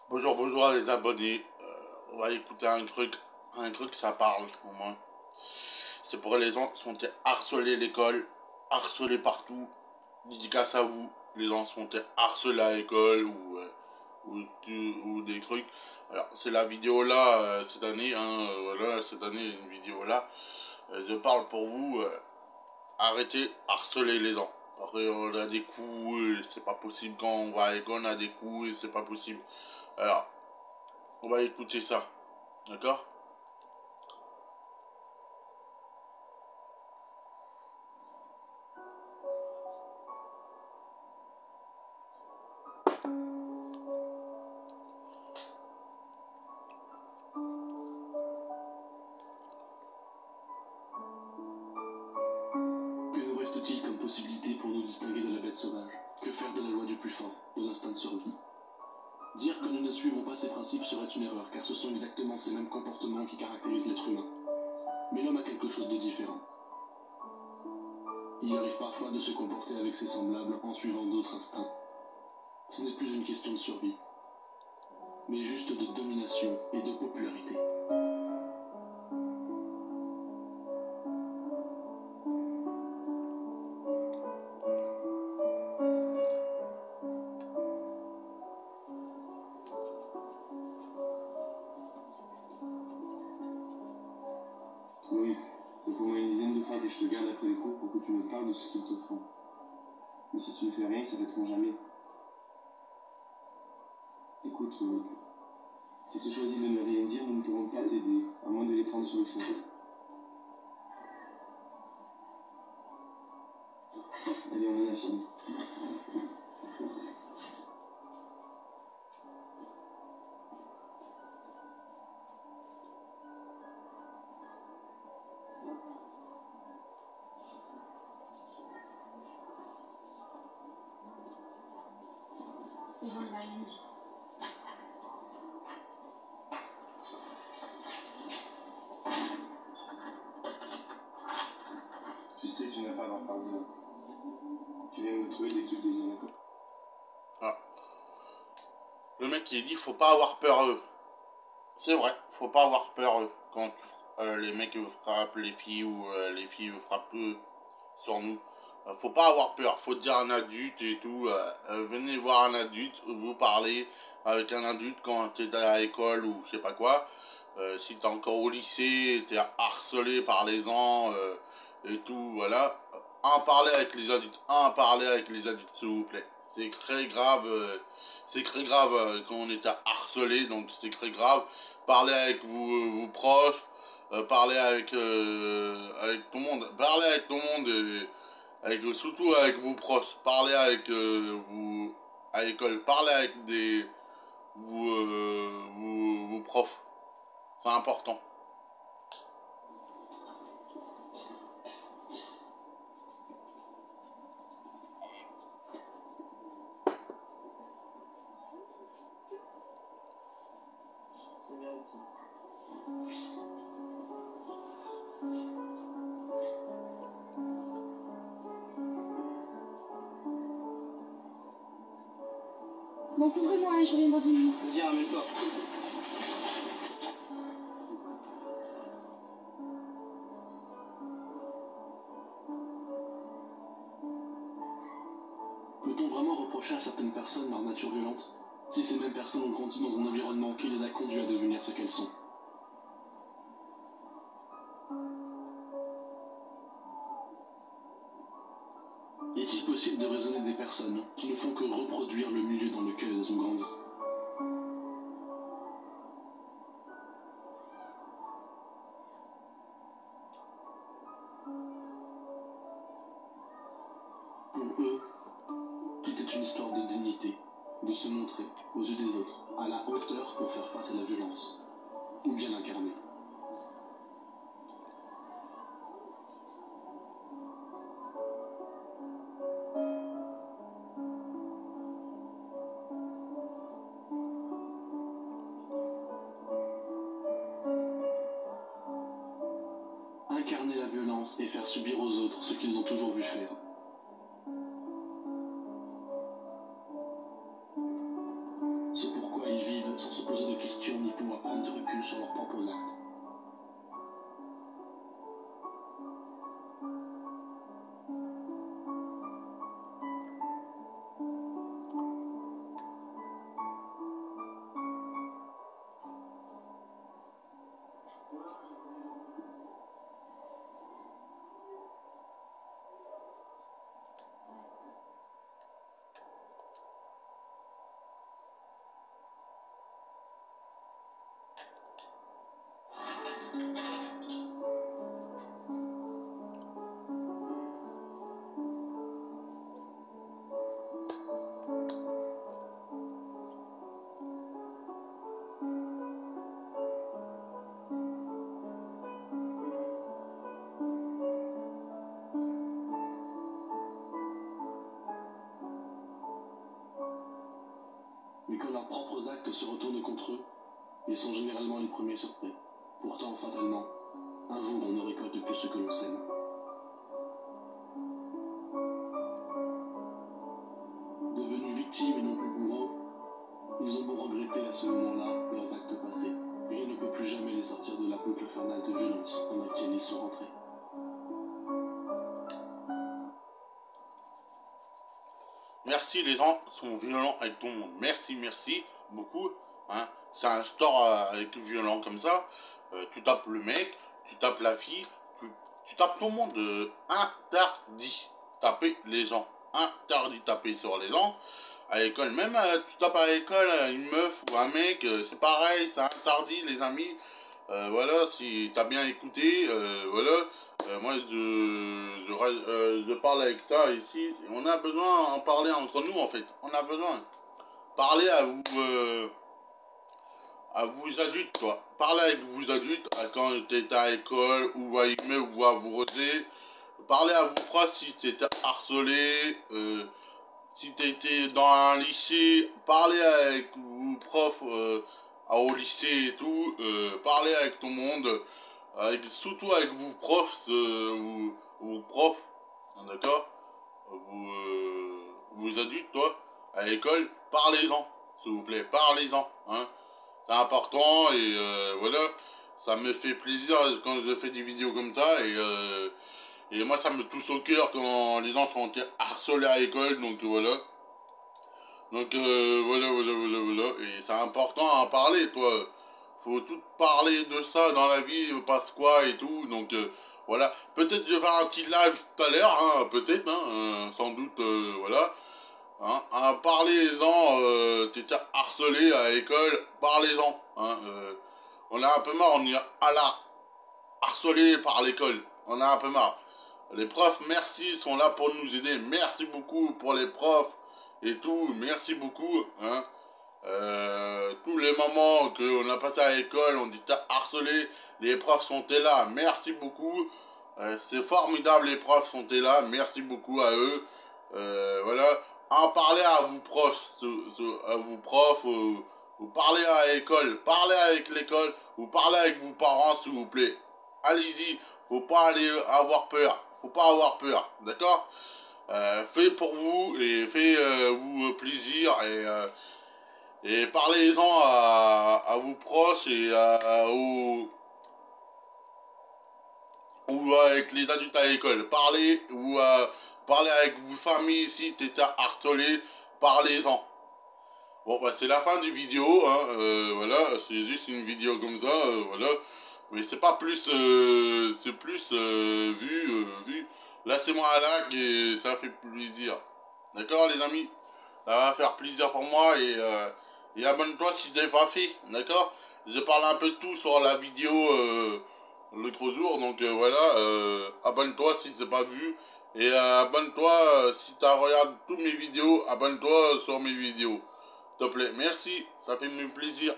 Bonjour, bonjour les abonnés. On va écouter un truc ça parle au moins. C'est pour les gens qui sont harcelés à l'école, harcelés partout. Dédicace à vous, les gens sont harcelés à l'école ou des trucs. Alors c'est la vidéo là cette année, hein, voilà cette année une vidéo là. Je parle pour vous, arrêtez harceler les gens. Après on a des coups, c'est pas possible quand on va à l'école on a des coups et c'est pas possible. Alors on va écouter ça. D'accord. Que nous reste-t-il comme possibilité pour nous distinguer de la bête sauvage? Que faire de la loi du plus fort, de l'instinct de survie? Dire que nous ne suivons pas ces principes serait une erreur, car ce sont exactement ces mêmes comportements qui caractérisent l'être humain. Mais l'homme a quelque chose de différent. Il arrive parfois de se comporter avec ses semblables en suivant d'autres instincts. Ce n'est plus une question de survie, mais juste de domination et de popularité. Oui, ça fait au moins une dizaine de fois que je te garde après les cours pour que tu me parles de ce qu'ils te font. Mais si tu ne fais rien, ça t'aidera jamais. Écoute, Loïc, si tu choisis de ne rien dire, nous ne pourrons pas t'aider, à moins de les prendre sur le fond. Allez, on en a fini. C'est bon, il a rien dit. Tu sais, tu n'as pas à avoir pardon. Tu viens me trouver dès que tu le désires, d'accord? Ah. Le mec il dit faut pas avoir peur eux. C'est vrai, faut pas avoir peur eux. Quand les mecs frappent les filles ou les filles frappent sur nous. Faut pas avoir peur, faut dire à un adulte et tout. Venez voir un adulte, vous parlez avec un adulte quand t'es à l'école ou je sais pas quoi. Si t'es encore au lycée, t'es harcelé par les gens et tout, voilà. En parler avec les adultes, en parler avec les adultes s'il vous plaît. C'est très grave, quand on est harcelé, donc c'est très grave. Parlez avec vos proches, parlez avec tout le monde, parlez avec tout le monde, surtout avec vos proches, parlez avec vous à l'école, parlez avec vos profs, c'est important. C'est bien aussi. Bon, couvrez-moi, hein, je reviens dans 10 minutes. Vas-y, ramène-toi. Peut-on vraiment reprocher à certaines personnes leur nature violente, si ces mêmes personnes ont grandi dans un environnement qui les a conduits à devenir ce qu'elles sont? Est-il possible de raisonner des personnes qui ne font que reproduire le milieu dans lequel elles ont grandi? Pour eux, tout est une histoire de dignité, de se montrer, aux yeux des autres, à la hauteur pour faire face à la violence, ou bien l'incarner. Incarner la violence et faire subir aux autres ce qu'ils ont toujours vu faire. Ce pourquoi ils vivent sans se poser de questions ni pouvoir prendre de recul sur leurs propres actes. Mais quand leurs propres actes se retournent contre eux, ils sont généralement les premiers surpris. Pourtant, fatalement, un jour on ne récolte que ce que l'on sème. Devenus victimes et non plus bourreaux, ils ont beau regretter à ce moment-là leurs actes passés. Rien ne peut plus jamais les sortir de la boucle infernale de violence dans laquelle ils sont rentrés. Merci, les gens sont violents avec tout le monde. Merci, merci beaucoup. Hein. C'est un store avec violent comme ça. Tu tapes le mec, tu tapes la fille, tu tapes tout le monde. Interdit taper les gens. Interdit taper sur les gens. À l'école, même tu tapes à l'école une meuf ou un mec, c'est pareil, c'est interdit les amis. Voilà, si t'as bien écouté, voilà. Moi, je parle avec ça ici. On a besoin d'en parler entre nous, en fait. On a besoin de parler à vous adultes, quoi. Parler avec vous adultes quand t'es à l'école, ou à aimer, ou à vous roser. Parler à vos profs si t'étais harcelé, si t'étais dans un lycée. Parler avec vos profs au lycée et tout. Parler avec tout le monde. Surtout avec vos profs, vos profs, d'accord, vous adultes, toi, à l'école, parlez-en, s'il vous plaît, parlez-en, hein, c'est important, et voilà, ça me fait plaisir quand je fais des vidéos comme ça, et moi ça me touche au cœur quand les gens sont harcelés à l'école, donc voilà. Donc voilà, et c'est important à en parler, toi. Faut tout parler de ça dans la vie, passe quoi et tout, donc voilà. Peut-être je vais faire un petit live tout à l'heure, hein, peut-être, hein, sans doute, voilà. Hein, parlez-en, t'étais harcelé à l'école, parlez-en. Hein, on a un peu marre, on est à la harcelé par l'école, on a un peu marre. Les profs, merci, sont là pour nous aider, merci beaucoup pour les profs et tout, merci beaucoup, hein. Tous les moments qu'on a passé à l'école, on était harcelé, les profs sont là, merci beaucoup, c'est formidable, les profs sont là, merci beaucoup à eux, voilà, en parler à vous profs, vous parlez à l'école, parlez avec l'école, vous parlez avec vos parents s'il vous plaît, allez-y, faut pas avoir peur, d'accord, faites pour vous et faites vous plaisir et parlez-en à vos proches et ou avec les adultes à l'école. Parlez avec vos familles si t'es harcelé, parlez-en. Bon bah c'est la fin du vidéo, hein, voilà, c'est juste une vidéo comme ça, voilà. Mais c'est pas plus, c'est plus vu. Laissez-moi un like et ça fait plaisir. D'accord les amis? Ça va faire plaisir pour moi et abonne-toi si tu n'avais pas fait, d'accord? J'ai parlé un peu de tout sur la vidéo l'autre jour, donc voilà, abonne-toi si c'est pas vu. Et abonne-toi si tu regardes toutes mes vidéos, abonne-toi sur mes vidéos. S'il te plaît, merci, ça fait plaisir.